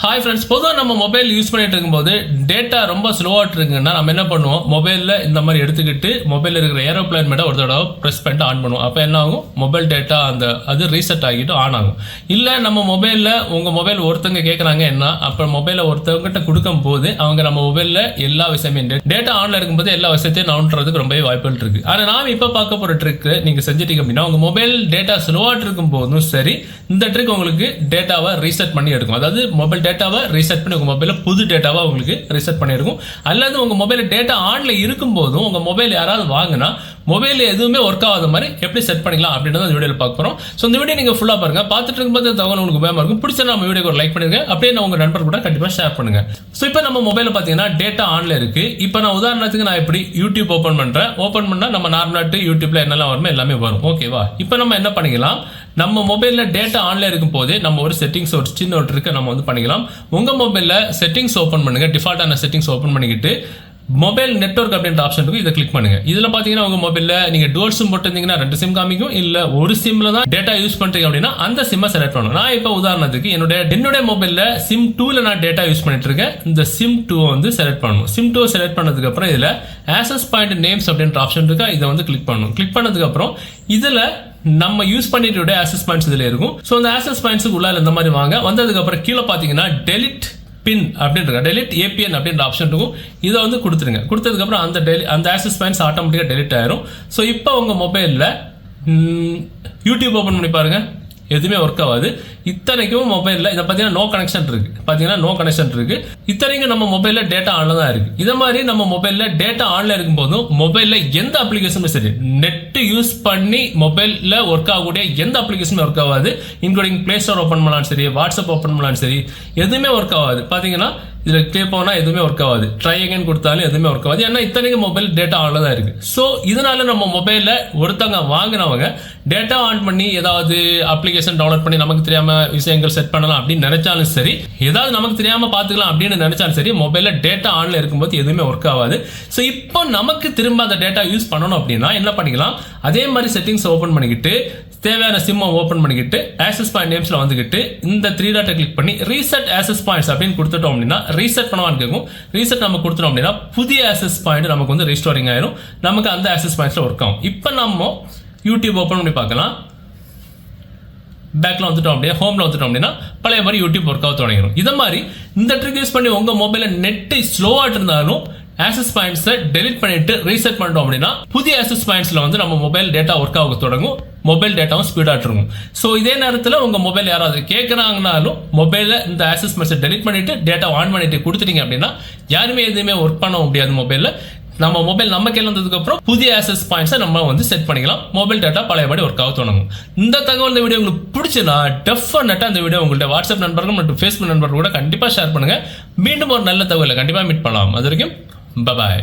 Hi friends, பொதுவாக நம்ம mobile use பண்ணிட்டு இருக்கும்போது டேட்டா ரொம்ப ஸ்லோவாக இருக்குங்கன்னா நம்ம என்ன பண்ணுவோம், மொபைலில் இந்த மாதிரி எடுத்துக்கிட்டு மொபைலில் இருக்கிற ஏரோப்ளைன் மேடம் ஒரு தடவை ப்ரெஸ் பண்ணிட்டு ஆன் பண்ணுவோம். அப்போ என்ன ஆகும், மொபைல் டேட்டா அது ரீசெட் ஆகிட்டு ஆன் ஆகும். இல்லை நம்ம மொபைலில் உங்கள் மொபைல் ஒருத்தவங்க கேட்குறாங்க என்ன, அப்போ மொபைலை ஒருத்தவங்கிட்ட கொடுக்கும் போது அவங்க நம்ம மொபைலில் எல்லா விஷயமே டேட்டா ஆனில் இருக்கும்போது எல்லா விஷயத்தையும் நவுன்றதுக்கு ரொம்பவே வாய்ப்புகள் இருக்குது. ஆனால் நாம் இப்போ பார்க்க போகிற ட்ரிக்கு நீங்கள் செஞ்சிட்டீங்க அப்படின்னா உங்கள் மொபைல் டேட்டா ஸ்லோவாக இருக்கும் போதும் சரி, இந்த ட்ரிக் உங்களுக்கு டேட்டாவை ரீசெட் பண்ணி எடுக்கும். அதாவது மொபைல் டேட்டாவை ரீசெட் பண்ணி உங்க மொபைல புது டேட்டாவை உங்களுக்கு ரீசெட் பண்ணிருக்கும். அல்லது உங்க மொபைல் டேட்டா ஆன்ல இருக்கும் போதும் உங்க மொபைல் யாராவது வாங்கினா மொபைல் எதுவுமே ஒர்க் ஆகாத மாதிரி எப்படி செட் பண்ணிக்கலாம் அப்படின்றத இந்த வீடியோவில் பார்க்க போறோம். ஸோ இந்த வீடியோ நீங்க ஃபுல்லா பாருங்க. பார்த்துட்டு இருக்கும்போது தகவல் உங்களுக்கு உபயோகமா இருக்கும். பிடிச்ச நம்ம வீடியோக்கு ஒரு லைக் பண்ணுங்க, அப்படியே உங்க நண்பர் கூட கண்டிப்பா ஷேர் பண்ணுங்க. ஸோ இப்போ நம்ம மொபைல பாத்தீங்கன்னா டேட்டா ஆன்ல இருக்கு. இப்போ நான் உதாரணத்துக்கு நான் எப்படி யூடியூப் ஓபன் பண்றேன். ஓபன் பண்ணா நம்ம நார்மலாட்டு யூடியூப்ல என்னெல்லாம் வருமோ எல்லாமே வரும். ஓகேவா? இப்போ நம்ம என்ன பண்ணிக்கலாம், நம்ம மொபைல்ல டேட்டா ஆன்ல இருக்கும் போதே நம்ம ஒரு செட்டிங்ஸ் ஒரு சின்ன ஒரு ட்ரிக்கை நம்ம வந்து பண்ணிக்கலாம். உங்க மொபைல்ல செட்டிங்ஸ் ஓபன் பண்ணுங்க. டிஃபால்ட்டான செட்டிங்ஸ் ஓபன் பண்ணிக்கிட்டு மொபைல் நெட்வொர்க் அப்படின்ற ஆப்ஷன் இருக்கு, இதை கிளிக் பண்ணுங்க. இதுல பாத்தீங்கன்னா உங்க மொபைல்ல நீங்க டுவல் சிம் போட்டிருந்தீங்கன்னா 2 சிம் காமிக்கும். இல்ல ஒரு சிம்ல தான் டேட்டா யூஸ் பண்றீங்க அப்படின்னா அந்த சிம்மை செலக்ட் பண்ணணும். நான் இப்போ உதாரணத்துக்கு என்னுடைய மொபைல்ல சிம் 2ல நான் டேட்டா யூஸ் பண்ணிட்டு இருக்கேன். இந்த சிம் 2 வந்து செலக்ட் பண்ணணும். சிம் 2 செலக்ட் பண்ணதுக்கு அப்புறம் இதுல ஆக்சஸ் பாயிண்ட் நேம்ஸ் அப்படின்ற ஆப்ஷன் இருக்கா, இதை வந்து கிளிக் பண்ணணும். கிளிக் பண்ணதுக்கு அப்புறம் இதுல நம்ம யூஸ் பண்ணிட்டு ஆக்சஸ் பாயிண்ட்ஸ் இதுல இருக்கும். ஸோ அந்த ஆக்சஸ் பாயிண்ட்ஸுக்கு உள்ள இந்த மாதிரி வாங்க. வந்ததுக்கு அப்புறம் கீழே பாத்தீங்கன்னா டெலிட் பின் அப்படின்ற டெலிட் ஏபிஎன் அப்படின்ற ஆப்ஷன் இருக்கும், இதை வந்து கொடுத்துருங்க. கொடுத்ததுக்கப்புறம் அந்த ஆக்சஸ் பாயிண்ட்ஸ் ஆட்டோமேட்டிக்காக டெலிட் ஆயிரும். ஸோ இப்போ உங்கள் மொபைலில் யூடியூப் ஓப்பன் பண்ணி பாருங்க, எதுவுமே ஒர்க் ஆகாது. இத்தனைக்கும் மொபைலில் இதை பார்த்தீங்கன்னா நோ கனெக்ஷன் இருக்கு. பார்த்தீங்கன்னா நோ கனெக்ஷன் இருக்கு. இத்தனைக்கும் நம்ம மொபைலில் டேட்டா ஆன்ல தான் இருக்கு. இதை மாதிரி நம்ம மொபைலில் டேட்டா ஆன்ல இருக்கும் போதும் மொபைலில் எந்த அப்ளிகேஷனும் சரி, நெட் யூஸ் பண்ணி மொபைலில் ஒர்க் ஆகக்கூடிய எந்த அப்ளிகேஷனும் ஒர்க் ஆகாது. இன்க்ளூடிங் பிளே ஸ்டோர் ஓப்பன் பண்ணலாம் சரி, வாட்ஸ்அப் ஓப்பன் பண்ணலாம் சரி, எதுவுமே ஒர்க் ஆகாது. பார்த்தீங்கன்னா இதில் கிளிக் போனால் எதுவுமே ஒர்க் ஆகாது. ட்ரை அகைன் கொடுத்தாலும் எதுவுமே ஒர்க் ஆகாது. ஏன்னா இத்தனைக்கு மொபைல் டேட்டா ஆன்ல தான் இருக்கு. ஸோ இதனால நம்ம மொபைலில் ஒருத்தவங்க வாங்கினவங்க டேட்டா ஆன் பண்ணி ஏதாவது அப்ளிகேஷன் டவுன்லோட் பண்ணி நமக்கு தெரியாம விஷயங்கள் செட் பண்ணலாம் அப்படின்னு நினைச்சாலும் சரி, ஏதாவது நமக்கு தெரியாம பார்த்துக்கலாம் அப்படின்னு நினைச்சாலும் சரி, மொபைலில் டேட்டா ஆன்ல இருக்கும்போது எதுவுமே ஒர்க் ஆகாது. ஸோ இப்போ நமக்கு திரும்ப அந்த டேட்டா யூஸ் பண்ணணும் அப்படின்னா என்ன பண்ணிக்கலாம், அதே மாதிரி செட்டிங்ஸ் ஓப்பன் பண்ணிக்கிட்டு தேவையான சிம்மை ஓப்பன் பண்ணிக்கிட்டு ஆக்சஸ் பாயிண்ட் நேம்ஸ்ல வந்துக்கிட்டு இந்த 3 டாட்டை கிளிக் பண்ணி ரீசெட் ஆக்சஸ் பாயிண்ட்ஸ் அப்படின்னு கொடுத்துட்டோம் அப்படின்னா ரீசெட் பண்ணவான்னு கேட்கும். ரீசெட் நம்ம கொடுத்துட்டோம் அப்படின்னா புதிய ஆக்சஸ் பாயிண்ட் நமக்கு வந்து ரீஸ்டோரிங் ஆயிரும். நமக்கு அந்த ஆக்சஸ் பாயிண்ட்ஸ்ல ஒர்க் ஆகும். இப்போ நம்ம யூடியூப் ஓப்பன் பண்ணி பார்க்கலாம். பேக்ல வந்துட்டோம் அப்படின்னா ஹோம்ல வந்துட்டோம் அப்படின்னா பழைய மாதிரி யூடியூப் ஒர்க் ஆக தொடங்கிடும். இதை மாதிரி இந்த ட்ரிக் யூஸ் பண்ணி உங்க மொபைல நெட் ஸ்லோவா இருந்தாலும் ஆக்சஸ் பாயிண்ட்ஸை டெலிட் பண்ணிட்டு ரீசெட் பண்ணிட்டோம் அப்படின்னா புதிய ஆக்சஸ் பாயிண்ட்ஸ்ல வந்து நம்ம மொபைல் டேட்டா ஒர்க் ஆக தொடங்கும். மொபைல் டேட்டாவும் ஸ்பீடாக இருக்கும். ஸோ இதே நேரத்தில் உங்க மொபைல் யாராவது கேட்குறாங்கனாலும் மொபைலில் இந்த ஆக்சஸ் பாயிண்ட்ஸை டெலிட் பண்ணிட்டு டேட்டா ஆன் பண்ணிட்டு கொடுத்துட்டீங்க அப்படின்னா யாருமே எதுவுமே ஒர்க் பண்ண முடியாது. மொபைலில் நம்ம மொபைல் நம்ம கையில் வந்ததுக்கு அப்புறம் புதிய ஆக்சஸ் பாயிண்ட்ஸை நம்ம வந்து செட் பண்ணிக்கலாம். மொபைல் டேட்டா பழையபடி ஒர்க் ஆக தொடங்கும். இந்த தகவல் இந்த வீடியோ உங்களுக்கு பிடிச்சனா டெஃபினட்டா இந்த வீடியோ உங்களுடைய வாட்ஸ்அப் நண்பர்கள் மற்றும் ஃபேஸ்புக் நண்பர்கள் கூட கண்டிப்பா ஷேர் பண்ணுங்க. மீண்டும் ஒரு நல்ல தகவலை கண்டிப்பா மீட் பண்ணலாம். அது வரைக்கும் பை.